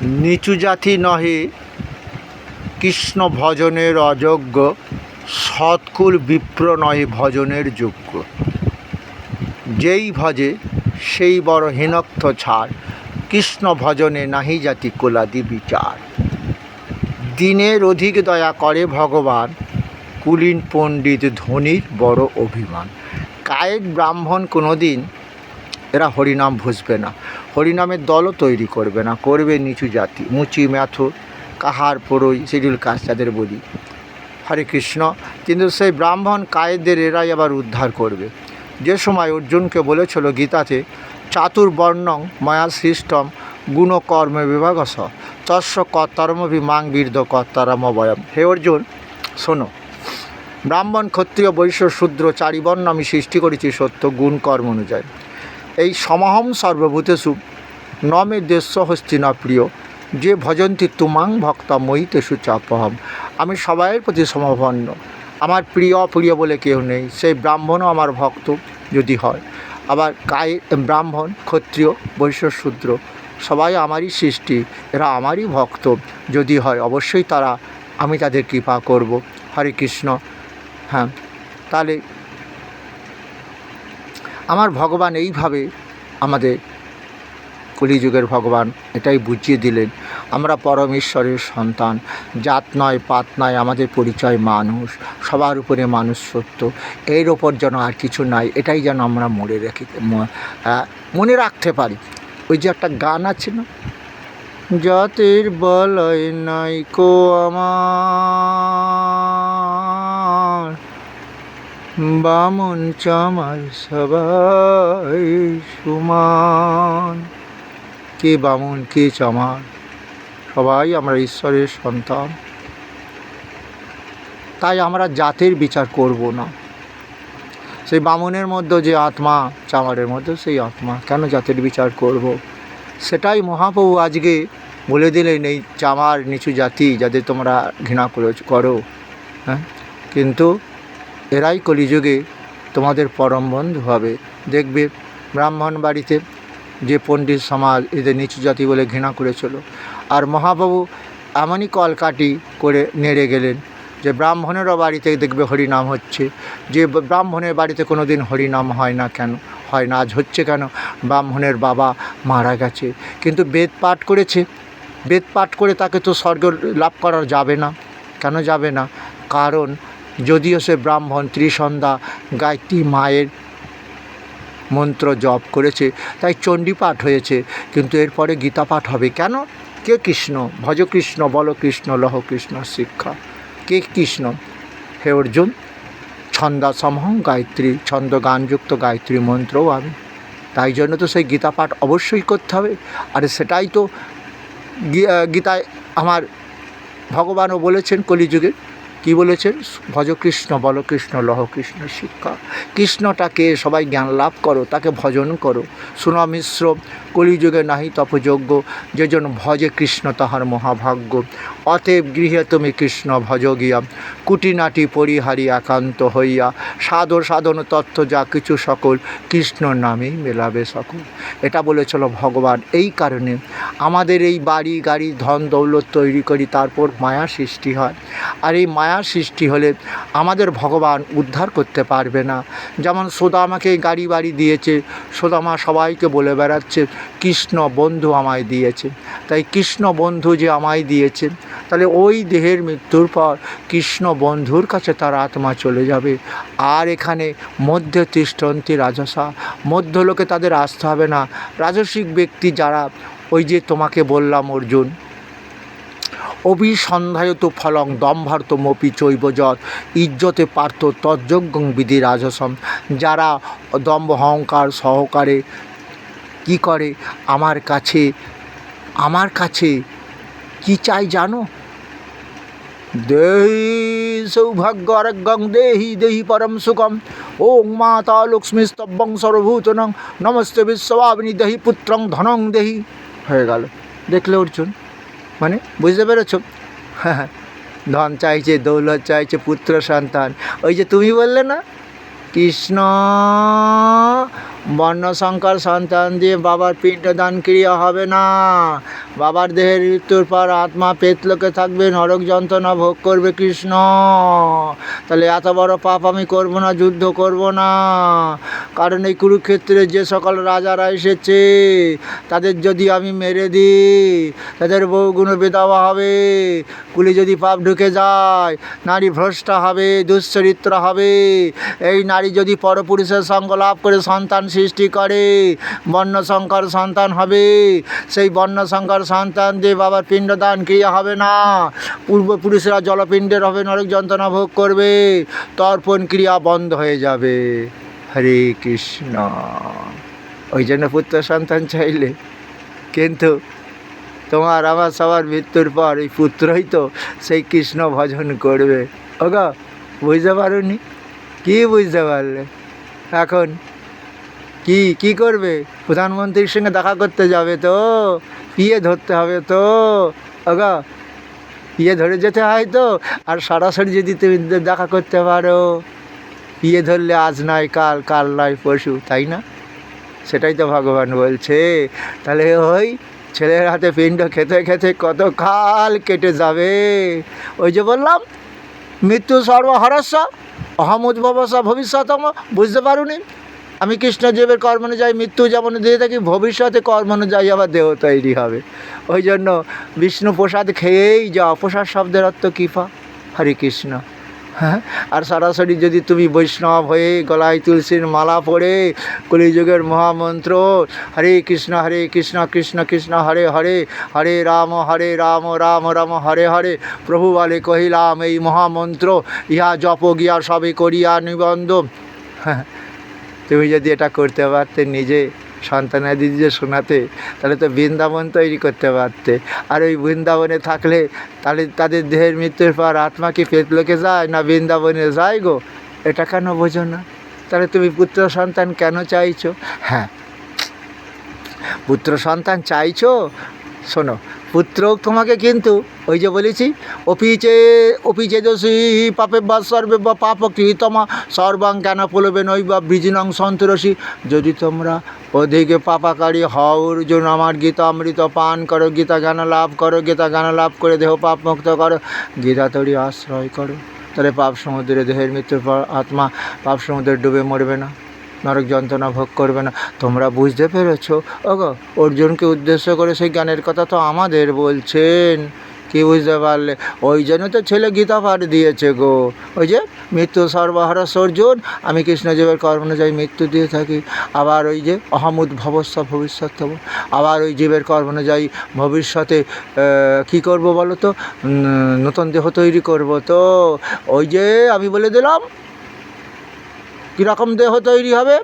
নিচু জাতি নহে কৃষ্ণ ভজনের অযোগ্য, সৎকুল বিপ্র নহে ভজনের যোগ্য। যেই ভজে সেই বড় হীনক্ত ছাড়, কৃষ্ণ ভজনে নাহি জাতি কুলাদি বিচার। দিনের অধিক দয়া করে ভগবান, কুলীন পণ্ডিত ধনীর বড় অভিমান। কায়েক ব্রাহ্মণ কোনো দিন এরা হরিনাম ভুসবে না, হরিনামের দলও তৈরি করবে না, করবে নিচু জাতি, মুচি ম্যাথর, কাহার পড়ই, শিডিউল কাস্ট যাদের বলি। হরে কৃষ্ণ। কিন্তু সেই ব্রাহ্মণ কায়েদের এরাই আবার উদ্ধার করবে। যে সময় অর্জুনকে বলেছিল গীতাতে, চাতুর্বর্ণং মায়া সৃষ্টম গুণকর্মে বিভাগস তস্য কর্তারমভি মাং বীর্দ কর্তারমবয়ম। হে অর্জুন, শোনো, ব্রাহ্মণ ক্ষত্রিয় বৈশ্য শূদ্র চারিবর্ণ আমি সৃষ্টি করেছি সত্য গুণ কর্ম অনুযায়ী। এই সমহম সর্বভূতেষু ন মে দেশ্য হস্তি না প্রিয়, যে ভজন্তি তুমাং ভক্তা মই তেষু চাপহম। আমি সবাইয়ের প্রতি সমভাবাপন্ন, আমার প্রিয় অপ্রিয় বলে কেউ নেই। সেই ব্রাহ্মণও আমার ভক্ত যদি হয়, আবার ব্রাহ্মণ ক্ষত্রিয় বৈশ্য শূদ্র সবাই আমারই সৃষ্টি, এরা আমারই ভক্ত যদি হয়, অবশ্যই আমি তাদের কৃপা করব। হরে কৃষ্ণ। হ্যাঁ, তাহলে আমার ভগবান এইভাবে আমাদের কলিযুগের ভগবান এটাই বুঝিয়ে দিলেন, আমরা পরমেশ্বরের সন্তান, জাত নয় পাত নয়, আমাদের পরিচয় মানুষ, সবার উপরে মানুষ সত্য, এর ওপর যেন আর কিছু নাই, এটাই যেন আমরা মনে রাখতে পারি। ওই যে একটা গান আছে না, জাতের বলয় নাই কো আমার, বামন চামার সবাই সমান। কে বামন কে চামার, সবাই আমরা ঈশ্বরের সন্তান। তাই আমরা জাতের বিচার করব না। সেই বামনের মধ্যে যে আত্মা, চামারের মধ্যে সেই আত্মা, কেন জাতের বিচার করব? সেটাই মহাপ্রভু আজকে বলে দিলেন, এই চামার নিচু জাতি যাদের তোমরা ঘৃণা করো, হ্যাঁ, কিন্তু এরাই কলিযুগে তোমাদের পরম বন্ধু হবে। দেখবে ব্রাহ্মণ বাড়িতে যে পণ্ডিত সমাজ এদের নিচু জাতি বলে ঘৃণা করেছিল, আর মহাপ্রভু এমনই কলকাটি করে নেড়ে গেলেন যে ব্রাহ্মণেরও বাড়িতে দেখবে হরিনাম হচ্ছে। যে ব্রাহ্মণের বাড়িতে কোনো দিন হরিনাম হয় না, কেন হয় না? আজ হচ্ছে কেন? ব্রাহ্মণের বাবা মারা গেছে, কিন্তু বেদ পাঠ করেছে, বেদ পাঠ করে তাকে তো স্বর্গ লাভ করা যাবে না। কেন যাবে না? কারণ যদিও সে ব্রাহ্মণ ত্রিসন্ধ্যা গায়ত্রী মায়ের মন্ত্র জপ করেছে, তাই চণ্ডী পাঠ হয়েছে, কিন্তু এরপরে গীতা পাঠ হবে। কেন? কে কৃষ্ণ? ভজ কৃষ্ণ, বল কৃষ্ণ, লহ কৃষ্ণ শিক্ষা। কে কৃষ্ণ? হে অর্জুন, ছন্দাসমহং গায়ত্রী, ছন্দ গানযুক্ত গায়ত্রী মন্ত্রও আমি। তাই জন্য তো সেই গীতা পাঠ অবশ্যই করতে হবে। আর সেটাই তো গীতায় আমার ভগবানও বলেছেন কলিযুগে। কি বলেছেন? ভজ কৃষ্ণ, বল কৃষ্ণ, লহ কৃষ্ণ শিক্ষা। কৃষ্ণটাকে সবাই জ্ঞান লাভ করো, তাকে ভজন করো। শুনো মিশ্র, কলিযুগে নাহি তপযোগ্য, যেজন ভজে কৃষ্ণ তাহার মহাভাগ্য। অতএব গৃহে তুমি কৃষ্ণ ভজ গিয়া, কুটিনাটি পরিহারি একান্ত হইয়া, সাধন সাধন তত্ত্ব যা কিছু সকল, কৃষ্ণ নামেই মেলাবে সকল। এটা বলেছিল ভগবান। এই কারণে আমাদের এই বাড়ি গাড়ি ধন দৌলত তৈরি করি, তারপর মায়া সৃষ্টি হয়। আর এই মায়া সৃষ্টি হলে আমাদের ভগবান উদ্ধার করতে পারবে না। যেমন সুদামাকে গাড়ি বাড়ি দিয়েছে, সুদামা সবাইকে বলে বেড়াচ্ছে কৃষ্ণ বন্ধু আমায় দিয়েছে। তাই কৃষ্ণ বন্ধু যে আমায় দিয়েছে, তাহলে ওই দেহের মৃত্যুর পর কৃষ্ণ বন্ধুর কাছে তার আত্মা চলে যাবে। আর এখানে মধ্যে তিষ্ঠন্তি রাজসা, মধ্যলোকে তাদের আসতে হবে না। রাজসিক ব্যক্তি যারা, ওই যে তোমাকে বললাম অর্জুন, অভিসন্ধায়ত ফলং দম্ভার্তমপি চৈবযৎ ইজ্জতে পার্থ তজ্জজ্ঞং বিধি রাজসম। যারা দম্ভ অহংকার সহকারে কি করে, আমার কাছে কি চাই জানো? দেহি সৌভাগ্য আরোগ্যং দেহি দেহি পরম সুখম, ওং মাতা লক্ষ্মীস্তব্যং সর্বভূতনং নমস্তে বিশ্বভাবিনী দেহি পুত্রং ধনং দেহি। হয়ে গেল। দেখলে অর্জুন, মানে বুঝতে পেরেছ? হ্যাঁ, ধন চাইছে, দৌলত চাইছে, পুত্র সন্তান। ওই যে তুমি বললে না, কৃষ্ণ বর্ণসংকর সন্তান দিয়ে বাবার পিণ্ডদান ক্রিয়া হবে না। বাবার দেহের মৃত্যুর পর আত্মা পেতলোকে থাকবে, নরক যন্ত্রণা ভোগ করবে কৃষ্ণ। তাহলে এত বড় পাপ আমি করব না, যুদ্ধ করব না। কারণ এই কুরুক্ষেত্রে যে সকল রাজারা এসেছে তাদের যদি আমি মেরে দিই, তাদের বহুগুণ বিধবা হবে, কুলে যদি পাপ ঢুকে যায়, নারী ভ্রষ্টা হবে, দুশ্চরিত্র হবে। এই নারী যদি পরপুরুষের সঙ্গ লাভ করে সন্তান সৃষ্টি করে, বর্ণসংকর সন্তান হবে। সেই বর্ণসংকর সন্তান দিয়ে বাবার পিণ্ডদান ক্রিয়া হবে না। পূর্বপুরুষরা জলপিণ্ডের হবে, নরক যন্ত্রণা ভোগ করবে, তর্পণ ক্রিয়া বন্ধ হয়ে যাবে। হরে কৃষ্ণ। ওই জন্য পুত্র সন্তান চাইলে, কিন্তু তোমার আমার সবার মৃত্যুর পর এই পুত্রই তো সেই কৃষ্ণ ভজন করবে। ওগো, বুঝতে পারোনি? কি বুঝতে পারলে? এখন কি করবে? প্রধানমন্ত্রীর সঙ্গে দেখা করতে যাবে তো, পিয়ে ধরতে হবে তো। ওগো, পিয়ে ধরে যেতে হয় তো। আর সরাসরি যদি তুমি দেখা করতে পারো, পিয়ে ধরলে আজ নয় কাল, কাল নয় পরশু, তাই না? সেটাই তো ভগবান বলছে। তাহলে ওই ছেলের হাতে পিণ্ড খেতে খেতে কত কাল কেটে যাবে। ওই যে বললাম, মৃত্যু সর্বহরস্য অহমুদ্ভবস্য ভবিষ্যতম। বুঝতে পারুনি? আমি কৃষ্ণজীবের কর্ম অনুযায়ী মৃত্যু যেমন দিয়ে থাকি, ভবিষ্যতে কর্ম অনুযায়ী আবার দেহ তৈরি হবে। ওই জন্য বিষ্ণু প্রসাদ খেয়েই যাও। প্রসাদ শব্দের অর্থ কৃপা। হরে কৃষ্ণ। হ্যাঁ, আর সরাসরি যদি তুমি বৈষ্ণব হয়ে গলায় তুলসীর মালা পড়ে কলিযুগের মহামন্ত্র হরে কৃষ্ণ কৃষ্ণ কৃষ্ণ হরে হরে, হরে রাম রাম রাম হরে হরে, প্রভু বলে কহিলাম এই মহামন্ত্র, ইহা জপ গিয়া সবে করিয়া নিবন্ধ। হ্যাঁ, তুমি যদি এটা করতে পারতে, নিজে সন্তানাদিদের শোনাতে, তাহলে তো বৃন্দাবন তৈরি করতে পারতে। আর ওই বৃন্দাবনে থাকলে তাহলে তাদের দেহের মৃত্যুর পর আত্মা কি পেতলোকে যায় না বৃন্দাবনে যায় গো? এটা কেন বোঝো না? তাহলে তুমি পুত্র সন্তান কেন চাইছো? হ্যাঁ, পুত্র সন্তান চাইছো, শোনো, পুত্র তোমাকে কিন্তু ওই যে বলেছি, অপিচে দোষী পাপে বা সর্বে বা পাপ কৃতমা সর্বাং জ্ঞান পলবে নৈবা বৃজিনং সন্তরসী। যদি তোমরা অধিকে পাপাকারী হও, অর্জুন আমার গীতা অমৃত পান করো, গীতা জ্ঞান লাভ করো, গীতা জ্ঞান লাভ করে দেহ পাপ মুক্ত করো, গীতা তরি আশ্রয় করো। তাহলে পাপ সমুদ্রে দেহের মৃত্যুর পর আত্মা পাপ সমুদ্রে ডুবে মরবে না, নরক যন্ত্রণা ভোগ করবে না। তোমরা বুঝতে পেরেছো? ওগো, অর্জুনকে উদ্দেশ্য করে সেই জ্ঞানের কথা তো আমাদের বলছেন। কি বুঝতে পারলে? ওই জন্য তো ছেলে গীতা পাঠ দিয়েছে গো। ওই যে মৃত্যু সর্বহরস্য অর্জুন, আমি কৃষ্ণজীবের কর্ম অনুযায়ী মৃত্যু দিয়ে থাকি। আবার ওই যে অহমুদ্ভবস্য ভবিষ্যৎ, আবার ওই জীবের কর্ম অনুযায়ী ভবিষ্যতে কী করবো বলো তো? নতুন দেহ তৈরি করবো তো। ওই যে আমি বলে দিলাম কীরকম দেহ তৈরি হবে।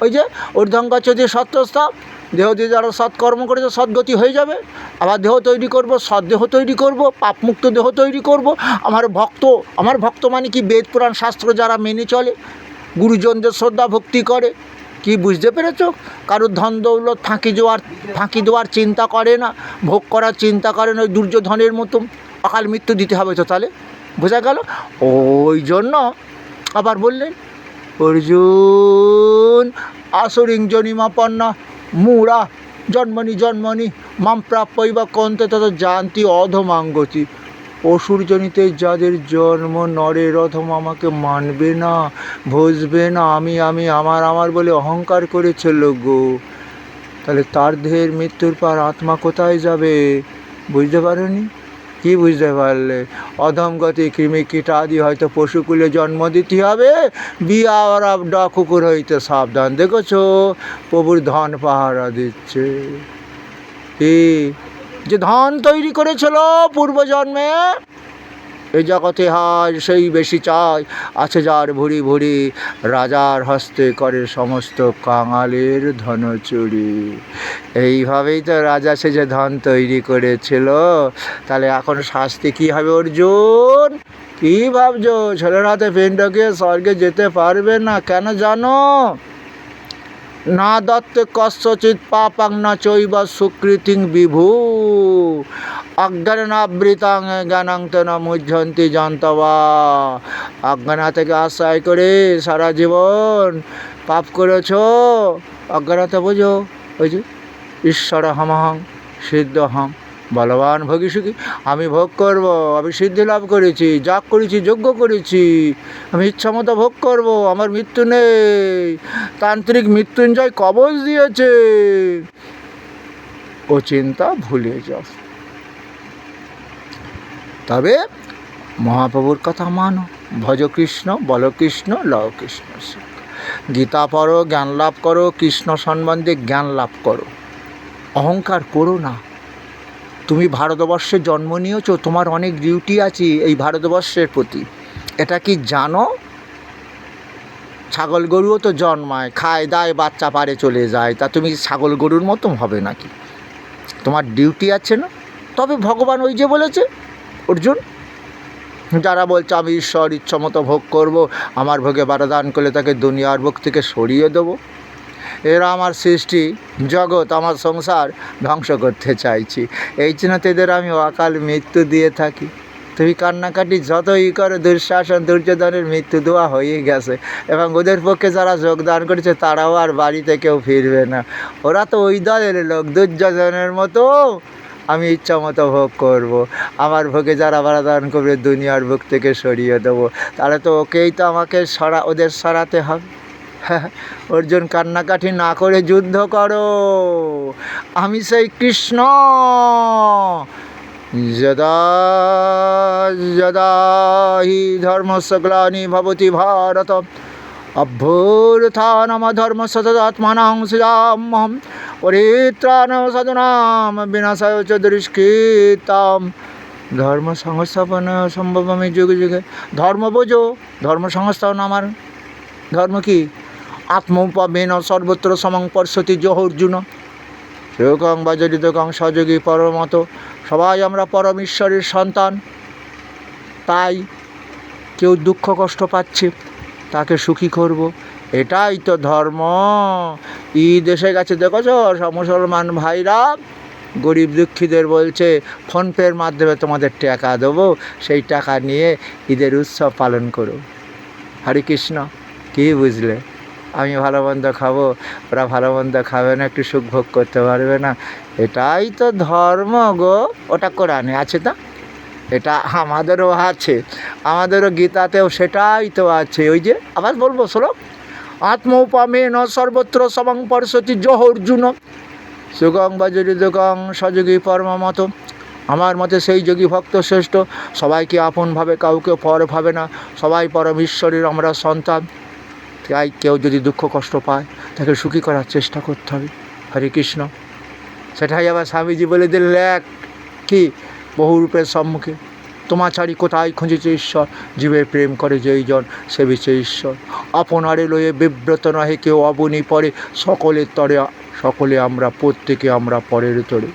ওই যে ঊর্ধ্বঙ্গচ্ছতি সত্যস্থাপ, দেহ দিয়ে যারা সৎকর্ম করেছে সদ্গতি হয়ে যাবে। আবার দেহ তৈরি করব, সৎ দেহ তৈরি করব, পাপমুক্ত দেহ তৈরি করব। আমার ভক্ত মানে কি? বেদ পুরাণ শাস্ত্র যারা মেনে চলে, গুরুজনদের শ্রদ্ধা ভক্তি করে। কি বুঝতে পেরেছ? কারোর ধন দৌলত ফাঁকি দেওয়ার চিন্তা করে না, ভোগ করার চিন্তা করে না। ওই দুর্যোধনের মতো অকাল মৃত্যু দিতে হবে তো। তাহলে বোঝা গেল? ওই জন্য আবার বললেন, অর্জুন আসুরিং জনিমাপন্না মূঢ়া জন্মনি মাম প্রাপ্যৈবা কন্তে তত জানতি অধমাঙ্গতি। অসুরজনিতে যাদের জন্ম, নরের অধম আমাকে মানবে না, বুঝবে না, আমি আমার বলে অহংকার করেছিল গো। তাহলে তার দেহের মৃত্যুর পর আত্মা কোথায় যাবে? বুঝতে পারোনি? কি বুঝতে পারলে? অধম গতি কৃমি কীট আদি হয়তো পশুকুলে জন্ম দিতে হবে, বিয়া ওরা কুকুর হইতে সাবধান। দেখেছো প্রভুর ধন পাহারা দিচ্ছে। কি যে ধন তৈরি করেছিল পূর্বজন্মে, এই জগতে হার সেই বেশি চায়, আছে যার ভুরি ভুরি, রাজার হস্তে করে সমস্ত কাঙালের ধন চুরি। এইভাবেই তো রাজা সে যে ধন তৈরি করেছিল। তাহলে এখন শাস্তি কী হবে অর্জুন? কী ভাবছো? ছেলের হাতে পিণ্ডকে স্বর্গে যেতে পারবে না। কেন জানো? না দত্তে কস্যচিৎ পাপাং না চৈব সুকৃতিং বিভু। অজ্ঞানাবৃতাং জ্ঞানাং তেন মুহ্যন্তি জান্তবা। অজ্ঞানা থেকে আশ্রয় করে সারা জীবন পাপ করেছ। অজ্ঞানাতে বোঝো, ওই যে ঈশ্বর হামহং সিদ্ধহং বলবান ভোগী সুখী। আমি ভোগ করব, আমি সিদ্ধি লাভ করেছি, যাগ করেছি, যজ্ঞ করেছি, আমি ইচ্ছামতো ভোগ করব, আমার মৃত্যু নেই। তান্ত্রিক মৃত্যুঞ্জয় কবচ দিয়েছে, ও চিন্তা ভুলে যাও। তবে মহাপ্রভুর কথা মানো, ভজ কৃষ্ণ, বল কৃষ্ণ, লও কৃষ্ণ। গীতা পড়ো, জ্ঞান লাভ করো, কৃষ্ণ সম্বন্ধে জ্ঞান লাভ করো। অহংকার করো না। তুমি ভারতবর্ষে জন্ম নিয়েছো, তোমার অনেক ডিউটি আছে এই ভারতবর্ষের প্রতি, এটা কি জানো? ছাগল গরুও তো জন্মায়, খায় দায়, বাচ্চা পারে চলে যায়, তা তুমি ছাগল গরুর মতো হবে নাকি? তোমার ডিউটি আছে না? তবে ভগবান ওই যে বলেছে অর্জুন, যারা বলছে আমি ঈশ্বর ইচ্ছামতো ভোগ করব, আমার ভোগে বারদান করলে তাকে দুনিয়ার ভোগ থেকে সরিয়ে দেবো, এরা আমার সৃষ্টি জগৎ, আমার সংসার ধ্বংস করতে চাইছি, এই জন্য এদের আমি অকাল মৃত্যু দিয়ে থাকি। তুমি কান্নাকাটি যতই করো, দুঃশাসন দুর্যোধনের মৃত্যু দেওয়া হয়ে গেছে, এবং ওদের পক্ষে যারা যোগদান করেছে তারাও আর বাড়িতে কেউ ফিরবে না। ওরা তো ওই দলের লোক, দুর্যোধনের মতো আমি ইচ্ছা মতো ভোগ করব, আমার ভোগে যারা বারদান করবে দুনিয়ার ভোগ থেকে সরিয়ে দেবো। তাহলে তো ওকেই তো আমাকে ওদের সরাতে হবে। অর্জুন কান্নাকাটি না করে যুদ্ধ করো, আমি সেই কৃষ্ণ। যদা যদা হি ধর্মস্য গ্লানি ভবতি ভারত অভ্যুত্থানম ধর্মস্য তদাত্মানাং সৃজাম্যহম পরিত্রাণায় সাধুনাং বিনাশায় চ দুষ্কৃতাম। ধর্ম সংস্থাপনায় সম্ভবমি যুগে যুগে। ধর্ম বোঝো, ধর্ম সংস্থাপন আমার ধর্ম কি? আত্মোপমেন সর্বত্র সমং পর্ষতি যহ অর্জুন। সেবকং বা জড়িতকং সহযোগী পরমত। সবাই আমরা পরম ঈশ্বরের সন্তান, তাই কেউ দুঃখ কষ্ট পাচ্ছে তাকে সুখী করব, এটাই তো ধর্ম। ঈদ এসে গেছে, দেখেছ মুসলমান ভাইরা গরিব দুঃখীদের বলছে ফোনপের মাধ্যমে তোমাদের টাকা দেবো, সেই টাকা নিয়ে ঈদের উৎসব পালন করো। হরে কৃষ্ণ। কী বুঝলে? আমি ভালো মন্দ খাবো, ওরা ভালো মন্দ খাবে না, একটু সুখ ভোগ করতে পারবে না, এটাই তো ধর্ম গো। ওটা কোরআনে আছে, তা এটা আমাদেরও আছে, আমাদেরও গীতাতেও সেটাই তো আছে। ওই যে আবার বলবো শ্লোক, আত্মোপমেন সর্বত্র সমং পর্ষতি যহ অর্জুন সুগং বা জড়িতগং সযোগী পরমমত। আমার মতে সেই যোগী ভক্ত শ্রেষ্ঠ, সবাইকে আপন ভাবে, কাউকে পর ভাবে না, সবাই পরম ঈশ্বরের আমরা সন্তান। তাই কেউ যদি দুঃখ কষ্ট পায় তাকে সুখী করার চেষ্টা করতে হবে। হরে কৃষ্ণ। সেটাই আবার স্বামীজি বলে দিলেন কি, বহুরূপের সম্মুখে তোমা ছাড়ি কোথায় খুঁজেছে ঈশ্বর, জীবের প্রেম করে যেই জন সেবিছে ঈশ্বর। আপনারে লয়ে বিব্রত নহে কেউ অবনী পরে, সকলের তরে সকলে আমরা, প্রত্যেকে আমরা পরের তরে।